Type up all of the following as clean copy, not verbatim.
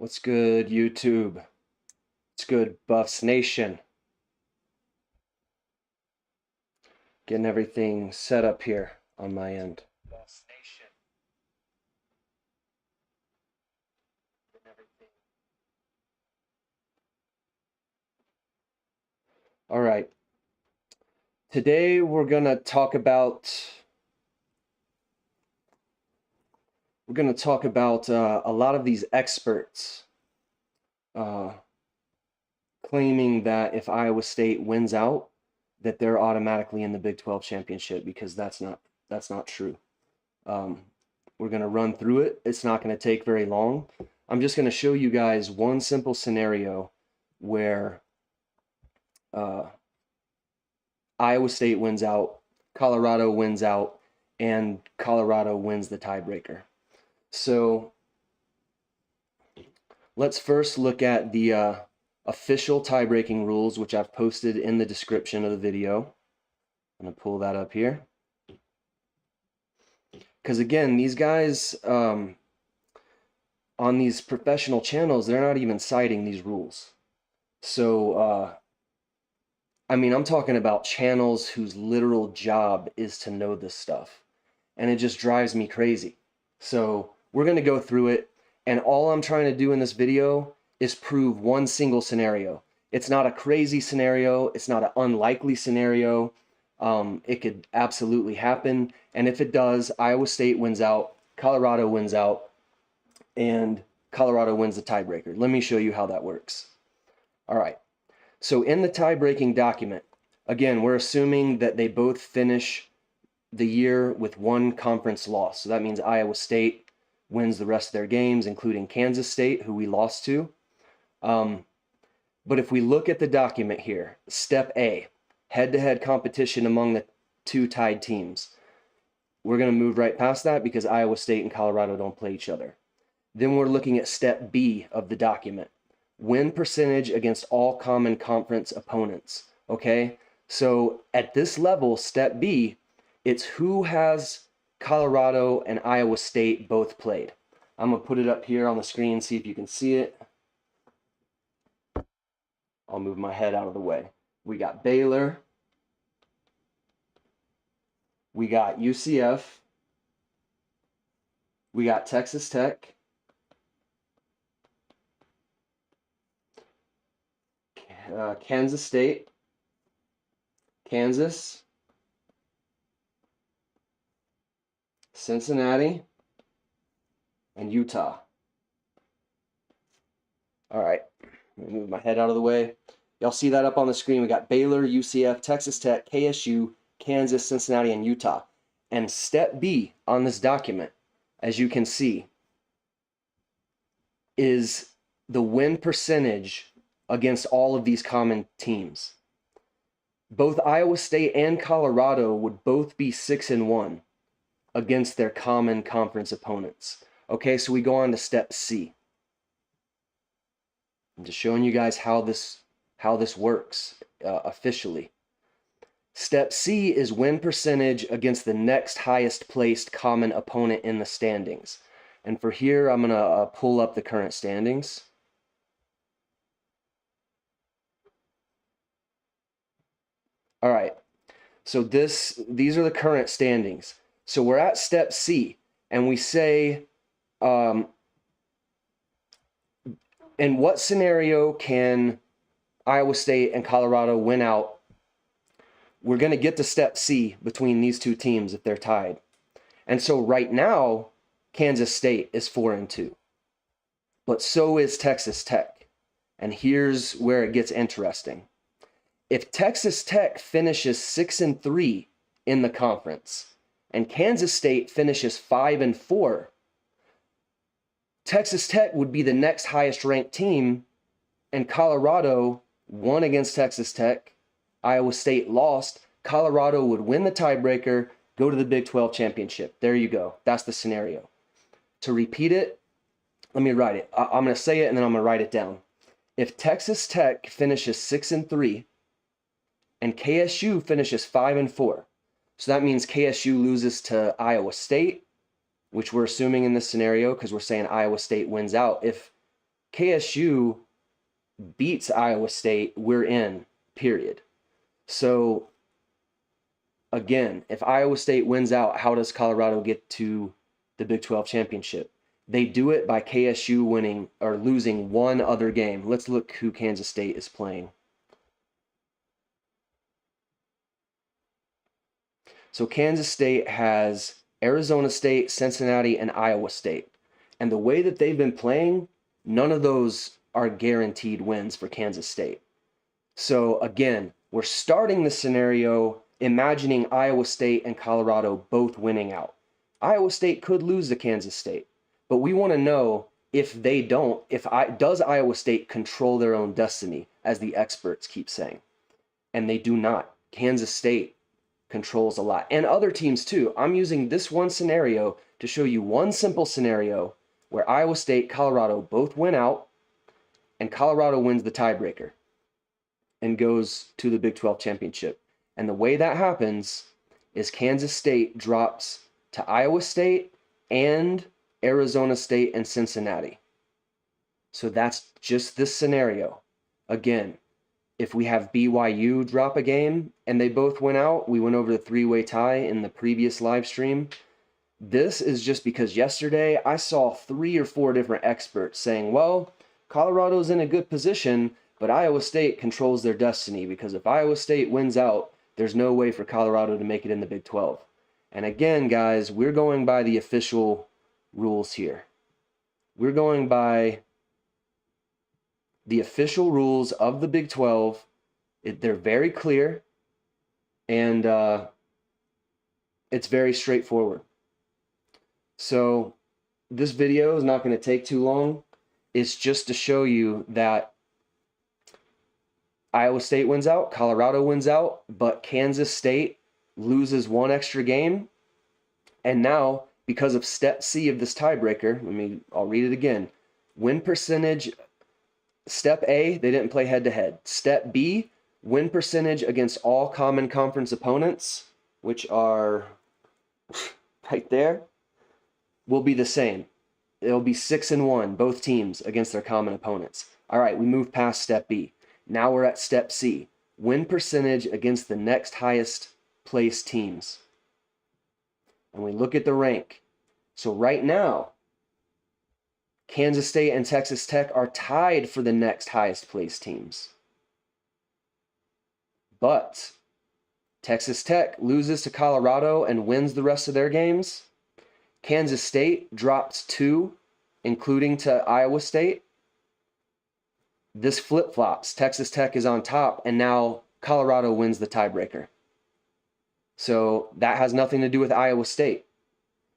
What's good, YouTube? What's good, Buffs Nation? Getting everything set up here on my end. Buffs Nation. Getting everything. All right. Today we're gonna talk about a lot of these experts claiming that if Iowa State wins out, that they're automatically in the Big 12 championship, because that's not true. We're going to run through it. It's not going to take very long. I'm just going to show you guys one simple scenario where Iowa State wins out, Colorado wins out, and Colorado wins the tiebreaker. So let's first look at the official tiebreaking rules, which I've posted in the description of the video. I'm going to pull that up here. Because again, these guys on these professional channels, they're not even citing these rules. So, I mean, I'm talking about channels whose literal job is to know this stuff. And it just drives me crazy. So we're going to go through it. And all I'm trying to do in this video is prove one single scenario. It's not a crazy scenario. It's not an unlikely scenario. It could absolutely happen. And if it does, Iowa State wins out, Colorado wins out, and Colorado wins the tiebreaker. Let me show you how that works. All right. So in the tie-breaking document, again, we're assuming that they both finish the year with one conference loss. So that means Iowa State wins the rest of their games, including Kansas State, who we lost to. But if we look at the document here, step A, head-to-head competition among the two tied teams. We're going to move right past that because Iowa State and Colorado don't play each other. Then we're looking at step B of the document. Win percentage against all common conference opponents. Okay? So at this level, step B, it's who has Colorado and Iowa State both played. I'm going to put it up here on the screen, see if you can see it. I'll move my head out of the way. We got Baylor. We got UCF. We got Texas Tech. Kansas State. Kansas. Cincinnati. And Utah. All right. Let me move my head out of the way. Y'all see that up on the screen? We got Baylor, UCF, Texas Tech, KSU, Kansas, Cincinnati, and Utah. And step B on this document, as you can see, is the win percentage against all of these common teams. Both Iowa State and Colorado would both be 6-1 against their common conference opponents. Okay, so we go on to step C. I'm just showing you guys how this works officially. Step C is win percentage against the next highest placed common opponent in the standings. And for here, I'm going to pull up the current standings. All right. So these are the current standings. So we're at step C, and we say, in what scenario can Iowa State and Colorado win out? We're going to get to step C between these two teams if they're tied. And so right now, Kansas State is 4-2. But so is Texas Tech. And here's where it gets interesting. If Texas Tech finishes 6-3 in the conference and Kansas State finishes 5-4, Texas Tech would be the next highest ranked team, and Colorado won against Texas Tech. Iowa State lost. Colorado would win the tiebreaker, go to the Big 12 championship. There you go. That's the scenario. To repeat it, let me write it. I'm going to say it and then I'm going to write it down. If Texas Tech finishes 6-3 and KSU finishes 5-4, so that means KSU loses to Iowa State, which we're assuming in this scenario because we're saying Iowa State wins out. If KSU beats Iowa State, we're in, period. So again, if Iowa State wins out, how does Colorado get to the Big 12 championship? They do it by KSU winning or losing one other game. Let's look who Kansas State is playing. So Kansas State has Arizona State, Cincinnati, and Iowa State. And the way that they've been playing, none of those are guaranteed wins for Kansas State. So again, we're starting the scenario imagining Iowa State and Colorado both winning out. Iowa State could lose to Kansas State, but we want to know if they don't, does Iowa State control their own destiny, as the experts keep saying? And they do not. Kansas State controls a lot, and other teams too. I'm using this one scenario to show you one simple scenario where Iowa State, Colorado both win out, and Colorado wins the tiebreaker and goes to the Big 12 championship. And the way that happens is Kansas State drops to Iowa State and Arizona State and Cincinnati. So that's just this scenario. Again, if we have BYU drop a game and they both win out, we went over the three-way tie in the previous live stream. This is just because yesterday I saw 3 or 4 different experts saying, well, Colorado's in a good position, but Iowa State controls their destiny, because if Iowa State wins out, there's no way for Colorado to make it in the Big 12. And again, guys, we're going by the official rules here. We're going by the official rules of the Big 12. They're very clear, and it's very straightforward. So this video is not going to take too long. It's just to show you that Iowa State wins out, Colorado wins out, but Kansas State loses one extra game. And now, because of step C of this tiebreaker, I'll read it again. Win percentage, step A, they didn't play head-to-head. Step B, win percentage against all common conference opponents, which are right there, will be the same. It'll be 6-1, both teams, against their common opponents. All right, we move past step B. Now we're at step C. Win percentage against the next highest placed teams. And we look at the rank. So right now, Kansas State and Texas Tech are tied for the next highest placed teams. But Texas Tech loses to Colorado and wins the rest of their games. Kansas State drops 2, including to Iowa State. This flip-flops. Texas Tech is on top, and now Colorado wins the tiebreaker. So that has nothing to do with Iowa State.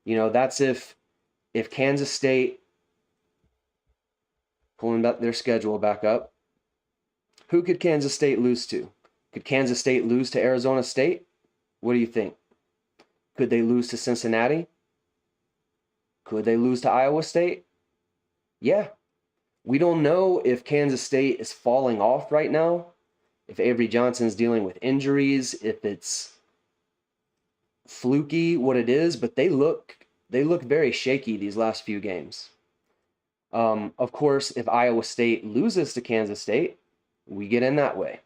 You know, that's if Kansas State, pulling their schedule back up, who could Kansas State lose to? Could Kansas State lose to Arizona State? What do you think? Could they lose to Cincinnati? Could they lose to Iowa State? Yeah. We don't know if Kansas State is falling off right now, if Avery Johnson's dealing with injuries, if it's fluky, what it is, but they look very shaky these last few games. Of course, if Iowa State loses to Kansas State, we get in that way.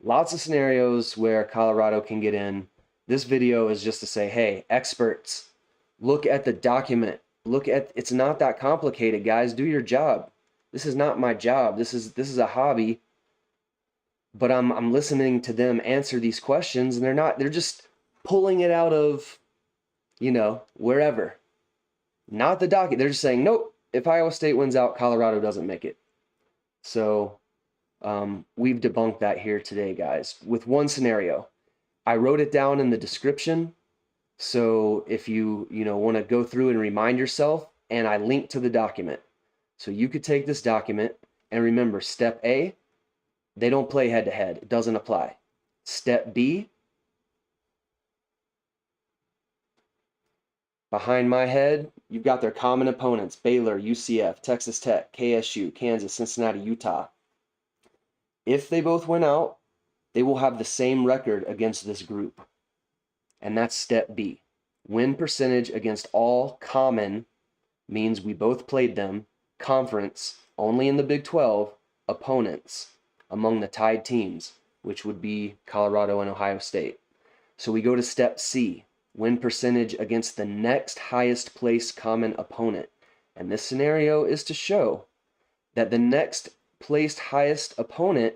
Lots of scenarios where Colorado can get in. This video is just to say, hey, experts, look at the document. It's not that complicated, guys. Do your job. This is not my job. This is a hobby. But I'm listening to them answer these questions, and they're just pulling it out of, wherever. Not the document. They're just saying, nope, if Iowa State wins out, Colorado doesn't make it. So we've debunked that here today, guys, with one scenario. I wrote it down in the description. So if you want to go through and remind yourself, and I linked to the document. So you could take this document and remember, step A, they don't play head-to-head. It doesn't apply. Step B, behind my head, you've got their common opponents: Baylor, UCF, Texas Tech, KSU, Kansas, Cincinnati, Utah. If they both win out, they will have the same record against this group. And that's step B. Win percentage against all common means we both played them, conference only in the Big 12, opponents among the tied teams, which would be Colorado and Ohio State. So we go to step C, win percentage against the next highest placed common opponent. And this scenario is to show that the next placed highest opponent,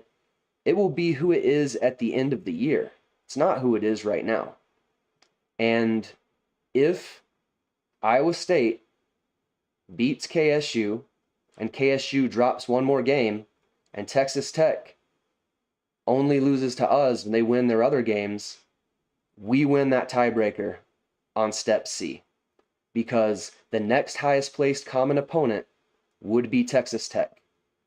it will be who it is at the end of the year. It's not who it is right now. And if Iowa State beats KSU and KSU drops one more game and Texas Tech only loses to us and they win their other games, we win that tiebreaker on step C, because the next highest placed common opponent would be Texas Tech.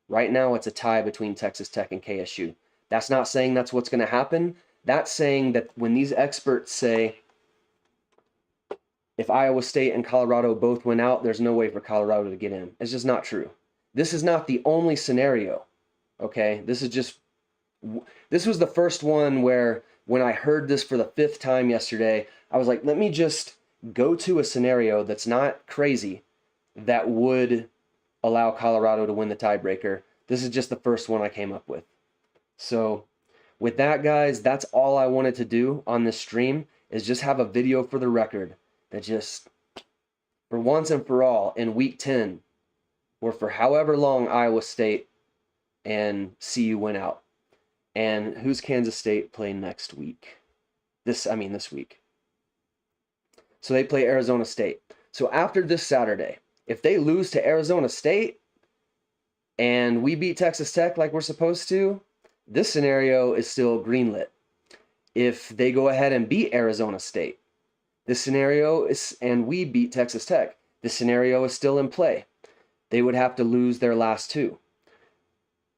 Right now it's a tie between Texas Tech and KSU. That's not saying that's what's going to happen. That's saying that when these experts say if Iowa State and Colorado both win out, there's no way for Colorado to get in, it's just not true. This is not the only scenario, okay? This was the first one where when I heard this for the 5th time yesterday, I was like, let me just go to a scenario that's not crazy that would allow Colorado to win the tiebreaker. This is just the first one I came up with. So with that, guys, that's all I wanted to do on this stream, is just have a video for the record that just, for once and for all, in week 10, or for however long Iowa State and CU went out. And who's Kansas State play next week? This week. So they play Arizona State. So after this Saturday, if they lose to Arizona State and we beat Texas Tech like we're supposed to, this scenario is still greenlit. If they go ahead and beat Arizona State, this scenario is, and we beat Texas Tech, this scenario is still in play. They would have to lose their last 2.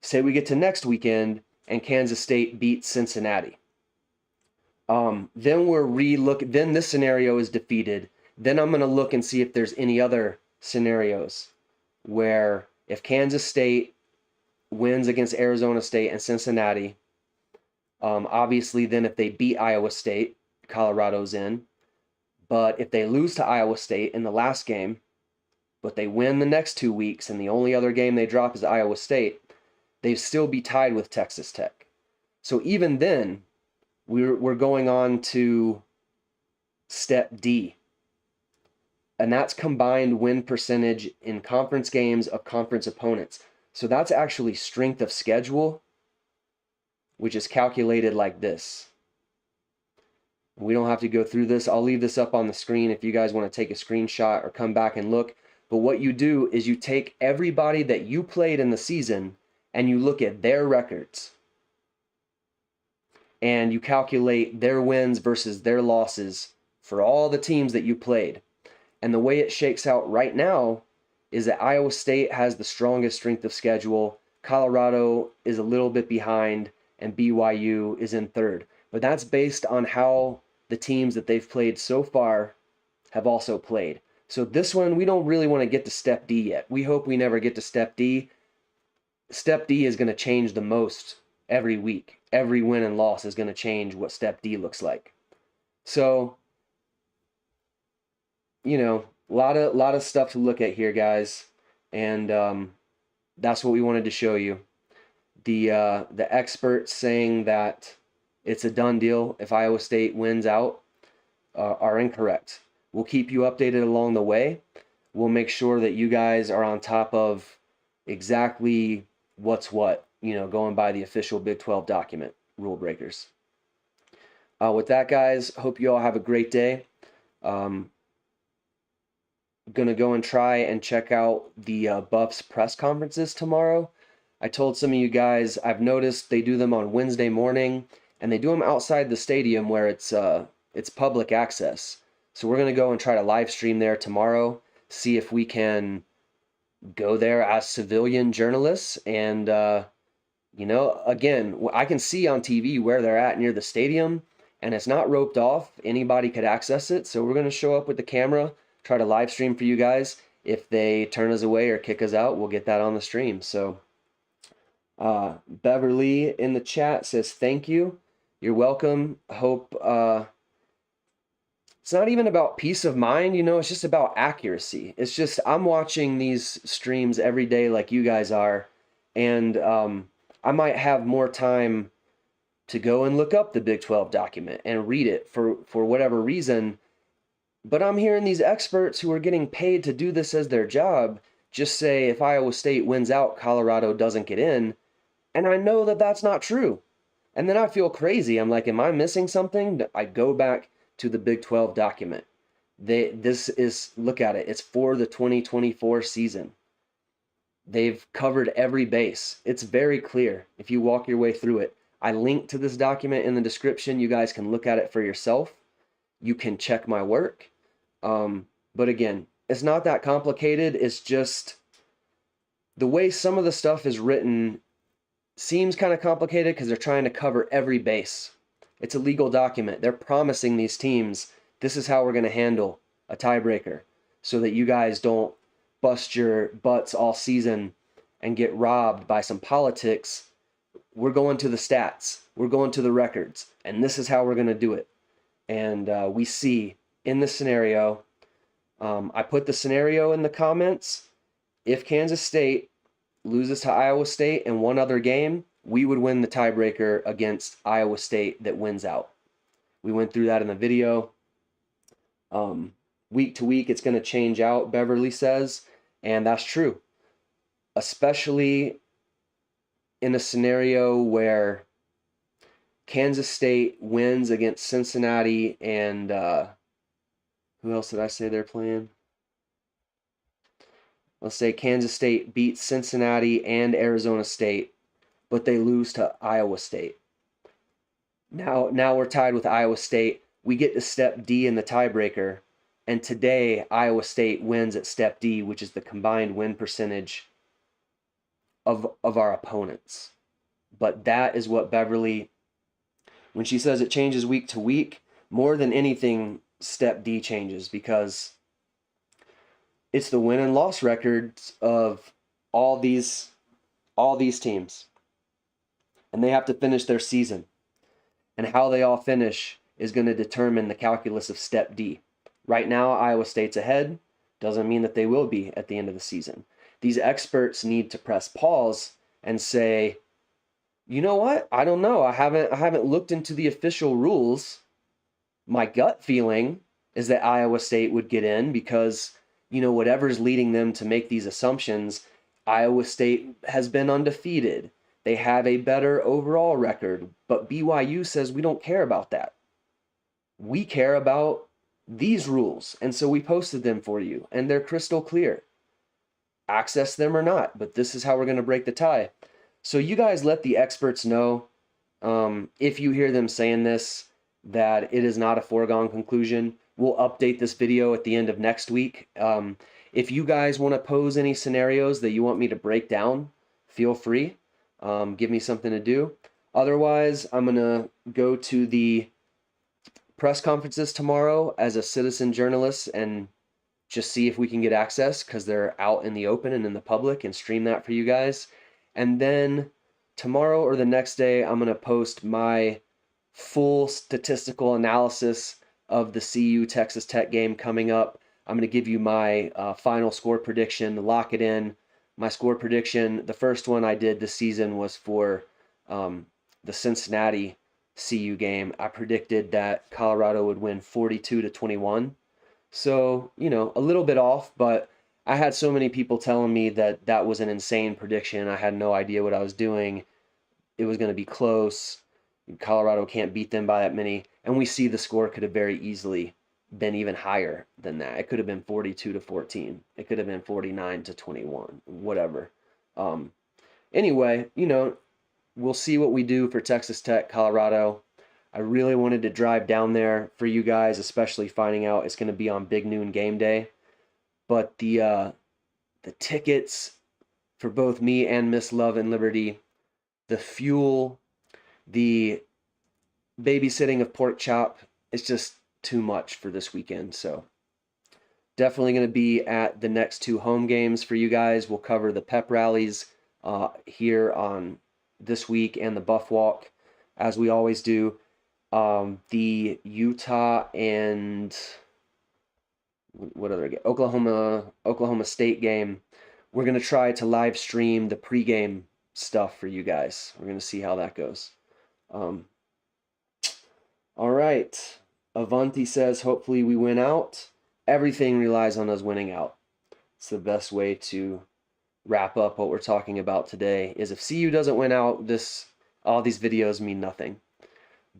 Say we get to next weekend and Kansas State beats Cincinnati. Then then this scenario is defeated. Then I'm going to look and see if there's any other scenarios where if Kansas State wins against Arizona State and Cincinnati, obviously then if they beat Iowa State, Colorado's in. But if they lose to Iowa State in the last game, but they win the next 2 weeks and the only other game they drop is Iowa State, they'd still be tied with Texas Tech. So even then, we're going on to step D. And that's combined win percentage in conference games of conference opponents. So that's actually strength of schedule, which is calculated like this. We don't have to go through this. I'll leave this up on the screen if you guys want to take a screenshot or come back and look. But what you do is you take everybody that you played in the season and you look at their records. And you calculate their wins versus their losses for all the teams that you played. And the way it shakes out right now is that Iowa State has the strongest strength of schedule. Colorado is a little bit behind, and BYU is in 3rd. But that's based on how the teams that they've played so far have also played. So this one, we don't really want to get to step D yet. We hope we never get to step D. Step D is going to change the most every week. Every win and loss is going to change what step D looks like. So, you know, a lot of stuff to look at here, guys. And that's what we wanted to show you. The experts saying that it's a done deal if Iowa State wins out are incorrect. We'll keep you updated along the way. We'll make sure that you guys are on top of exactly what's what, going by the official Big 12 document, rule breakers. With that, guys, hope you all have a great day. I'm going to go and try and check out the Buffs press conferences tomorrow. I told some of you guys, I've noticed they do them on Wednesday morning, and they do them outside the stadium where it's public access. So we're going to go and try to live stream there tomorrow, see if we can go there as civilian journalists. And, again, I can see on TV where they're at near the stadium, and it's not roped off. Anybody could access it. So we're going to show up with the camera, try to live stream for you guys. If they turn us away or kick us out, we'll get that on the stream. So Beverly in the chat says, thank you. You're welcome. Hope it's not even about peace of mind, it's just about accuracy. It's just I'm watching these streams every day like you guys are, and I might have more time to go and look up the Big 12 document and read it for whatever reason. But I'm hearing these experts who are getting paid to do this as their job just say if Iowa State wins out, Colorado doesn't get in. And I know that that's not true. And then I feel crazy. I'm like, am I missing something? I go back to the Big 12 document. Look at it. It's for the 2024 season. They've covered every base. It's very clear if you walk your way through it. I link to this document in the description. You guys can look at it for yourself. You can check my work. But again, it's not that complicated. It's just the way some of the stuff is written seems kind of complicated because they're trying to cover every base. It's a legal document. They're promising these teams, this is how we're going to handle a tiebreaker so that you guys don't bust your butts all season and get robbed by some politics. We're going to the stats. We're going to the records. And this is how we're going to do it. And we see in the scenario, I put the scenario in the comments. If Kansas State loses to Iowa State in one other game, we would win the tiebreaker against Iowa State that wins out. We went through that in the video. Week to week, it's going to change out, Beverly says, and that's true. Especially in a scenario where Kansas State wins against Cincinnati and who else did I say they're playing? Let's say Kansas State beats Cincinnati and Arizona State, but they lose to Iowa State. Now we're tied with Iowa State. We get to step D in the tiebreaker, and today Iowa State wins at step D, which is the combined win percentage of our opponents. But that is what Beverly, when she says it changes week to week, more than anything, step D changes because it's the win and loss records of all these teams. And they have to finish their season. And how they all finish is going to determine the calculus of step D. Right now, Iowa State's ahead. Doesn't mean that they will be at the end of the season. These experts need to press pause and say, you know what? I don't know. I haven't looked into the official rules. My gut feeling is that Iowa State would get in because whatever's leading them to make these assumptions, Iowa State has been undefeated. They have a better overall record, but BYU says we don't care about that. We care about these rules, and so we posted them for you, and they're crystal clear. Access them or not, but this is how we're going to break the tie. So you guys let the experts know, if you hear them saying this, that it is not a foregone conclusion. We'll update this video at the end of next week. If you guys want to pose any scenarios that you want me to break down, feel free. Give me something to do. Otherwise, I'm going to go to the press conferences tomorrow as a citizen journalist and just see if we can get access because they're out in the open and in the public and stream that for you guys. And then tomorrow or the next day, I'm going to post my full statistical analysis of the CU Texas Tech game coming up. I'm going to give you my final score prediction, lock it in. My score prediction, the first one I did this season was for the Cincinnati CU game. I predicted that Colorado would win 42-21. So, a little bit off, but I had so many people telling me that that was an insane prediction. I had no idea what I was doing. It was going to be close. Colorado can't beat them by that many. And we see the score could have very easily been even higher than that. It could have been 42-14. It could have been 49-21, whatever. Anyway, we'll see what we do for Texas Tech, Colorado. I really wanted to drive down there for you guys, especially finding out it's going to be on Big Noon game day. But the tickets for both me and Miss Love and Liberty, the fuel, the babysitting of pork chop, it's just too much for this weekend. So definitely going to be at the next two home games for you guys. We'll cover the pep rallies here on this week and the Buff Walk, as we always do. The Utah and what other game? Oklahoma State game. We're gonna try to live stream the pregame stuff for you guys. We're gonna see how that goes. Um, all right. Avanti says, hopefully we win out. Everything relies on us winning out. It's the best way to wrap up what we're talking about today. Is if CU doesn't win out, all these videos mean nothing.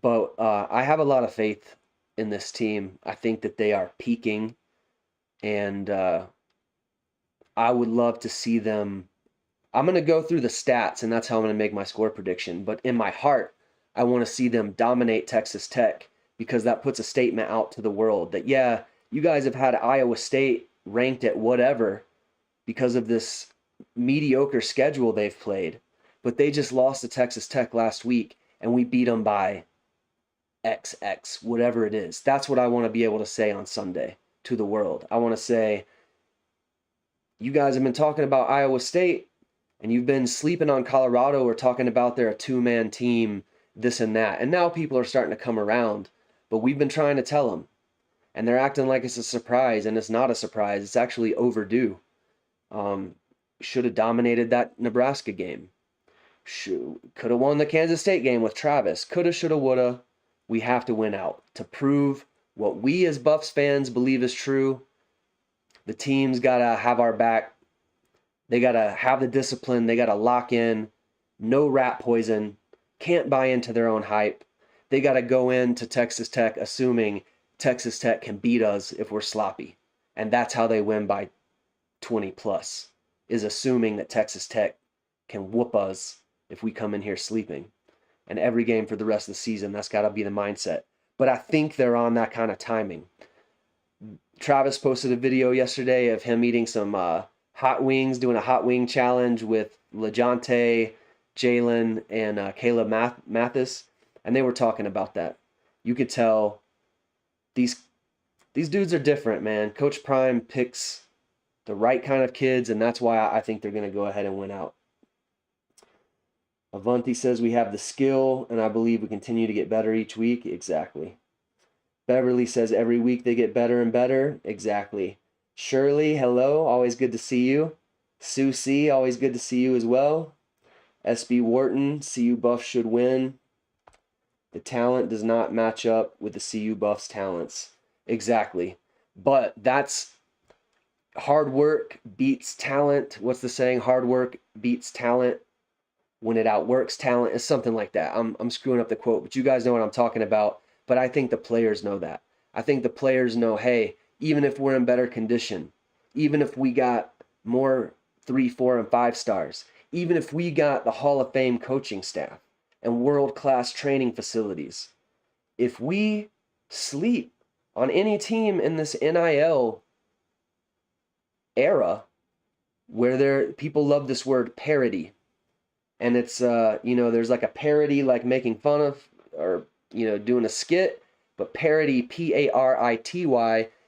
But I have a lot of faith in this team. I think that they are peaking, and I would love to see them. I'm going to go through the stats, and that's how I'm going to make my score prediction. But in my heart, I want to see them dominate Texas Tech, because that puts a statement out to the world that, yeah, you guys have had Iowa State ranked at whatever because of this mediocre schedule they've played. But they just lost to Texas Tech last week, and we beat them by XX, whatever it is. That's what I want to be able to say on Sunday to the world. I want to say, you guys have been talking about Iowa State, and you've been sleeping on Colorado or talking about they're a two-man team, this and that. And now people are starting to come around, but we've been trying to tell them. And they're acting like it's a surprise, and it's not a surprise. It's actually overdue. Should have dominated that Nebraska game. Could have won the Kansas State game with Travis. Coulda, shoulda, woulda. We have to win out to prove what we as Buffs fans believe is true. The team's got to have our back. They got to have the discipline. They got to lock in. No rat poison. Can't buy into their own hype. They got to go into Texas Tech assuming Texas Tech can beat us if we're sloppy. And that's how they win by 20 plus, is assuming that Texas Tech can whoop us if we come in here sleeping. And every game for the rest of the season, that's got to be the mindset. But I think they're on that kind of timing. Travis posted a video yesterday of him eating some hot wings, doing a hot wing challenge with LeJonte, Jalen, and Caleb Mathis. And they were talking about that. You could tell these dudes are different, man. Coach Prime picks the right kind of kids, and that's why I think they're going to go ahead and win out. Avanti says we have the skill, and I believe we continue to get better each week. Exactly. Beverly says every week they get better and better. Exactly. Shirley, hello. Always good to see you. Sue C, always good to see you as well. SB Wharton, CU Buffs should win. The talent does not match up with the CU Buffs' talents. Exactly. But that's hard work beats talent. What's the saying? Hard work beats talent when it outworks talent. Is something like that. I'm screwing up the quote, but you guys know what I'm talking about. But I think the players know that. I think the players know, hey, even if we're in better condition, even if we got more 3, 4, and 5 stars, even if we got the Hall of Fame coaching staff and world-class training facilities, if we sleep on any team in this NIL era where people love this word parody, and it's there's like a parody, like making fun of or doing a skit, but parody, Parity,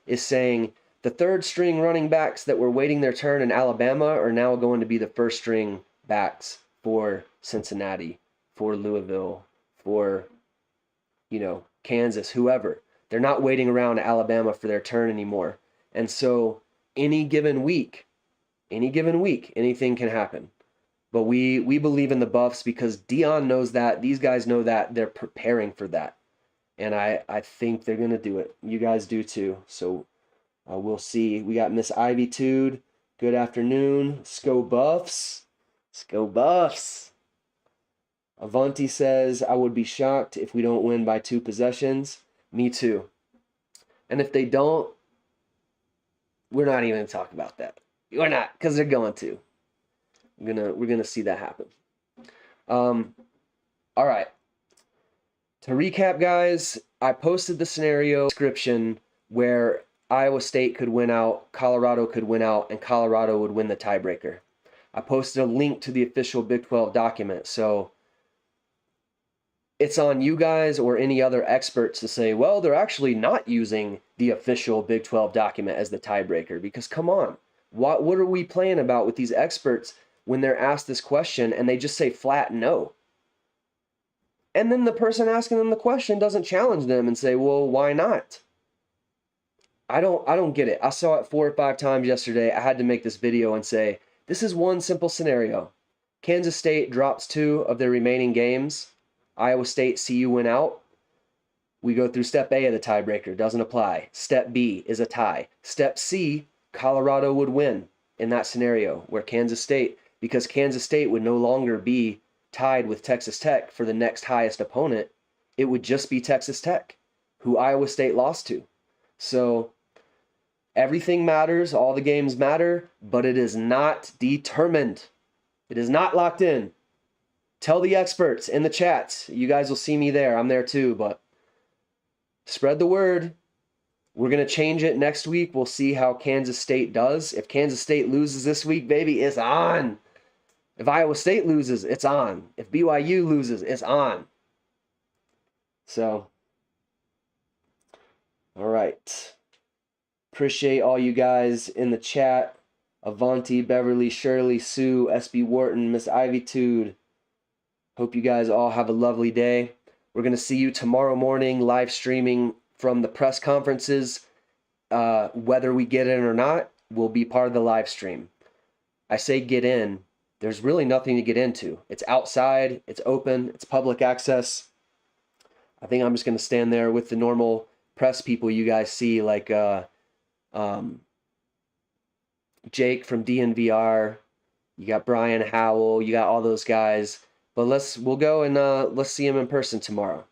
is saying the third string running backs that were waiting their turn in Alabama are now going to be the first string backs for Cincinnati, for Louisville, for Kansas, whoever. They're not waiting around Alabama for their turn anymore. And so any given week, anything can happen. But we believe in the Buffs because Dion knows that. These guys know that. They're preparing for that. And I think they're going to do it. You guys do too. So we'll see. We got Miss Ivy Tude. Good afternoon. Sco Buffs. Sco Buffs. Avanti says, I would be shocked if we don't win by 2 possessions. Me too. And if they don't, we're not even going to talk about that. We're not, because they're going to. We're gonna see that happen. All right. To recap, guys, I posted the scenario description where Iowa State could win out, Colorado could win out, and Colorado would win the tiebreaker. I posted a link to the official Big 12 document, so it's on you guys or any other experts to say, well, they're actually not using the official Big 12 document as the tiebreaker, because come on, what are we playing about with these experts when they're asked this question and they just say flat no? And then the person asking them the question doesn't challenge them and say, well, why not? I don't get it. I saw it 4 or 5 times yesterday. I had to make this video and say, this is one simple scenario. Kansas State drops 2 of their remaining games. Iowa State, CU win out. We go through step A of the tiebreaker, doesn't apply. Step B is a tie. Step C, Colorado would win in that scenario where Kansas State, because Kansas State would no longer be tied with Texas Tech for the next highest opponent. It would just be Texas Tech, who Iowa State lost to. So everything matters, all the games matter, but it is not determined. It is not locked in. Tell the experts in the chats. You guys will see me there. I'm there too, but spread the word. We're going to change it next week. We'll see how Kansas State does. If Kansas State loses this week, baby, it's on. If Iowa State loses, it's on. If BYU loses, it's on. So, all right. Appreciate all you guys in the chat. Avanti, Beverly, Shirley, Sue, SB Wharton, Miss Ivytude. Hope you guys all have a lovely day. We're going to see you tomorrow morning live streaming from the press conferences. Whether we get in or not will be part of the live stream. I say get in. There's really nothing to get into. It's outside. It's open. It's public access. I think I'm just going to stand there with the normal press people you guys see, like Jake from DNVR. You got Brian Howell. You got all those guys. But we'll go and let's see him in person tomorrow.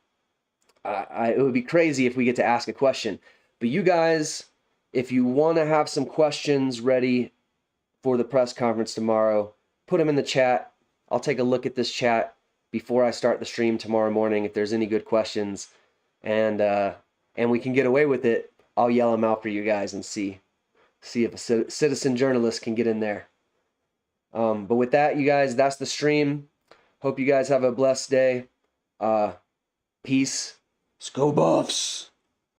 It would be crazy if we get to ask a question. But you guys, if you want to have some questions ready for the press conference tomorrow, put them in the chat. I'll take a look at this chat before I start the stream tomorrow morning if there's any good questions. And we can get away with it. I'll yell them out for you guys and see if a citizen journalist can get in there. But with that, you guys, that's the stream. Hope you guys have a blessed day. Peace. Let's go Buffs!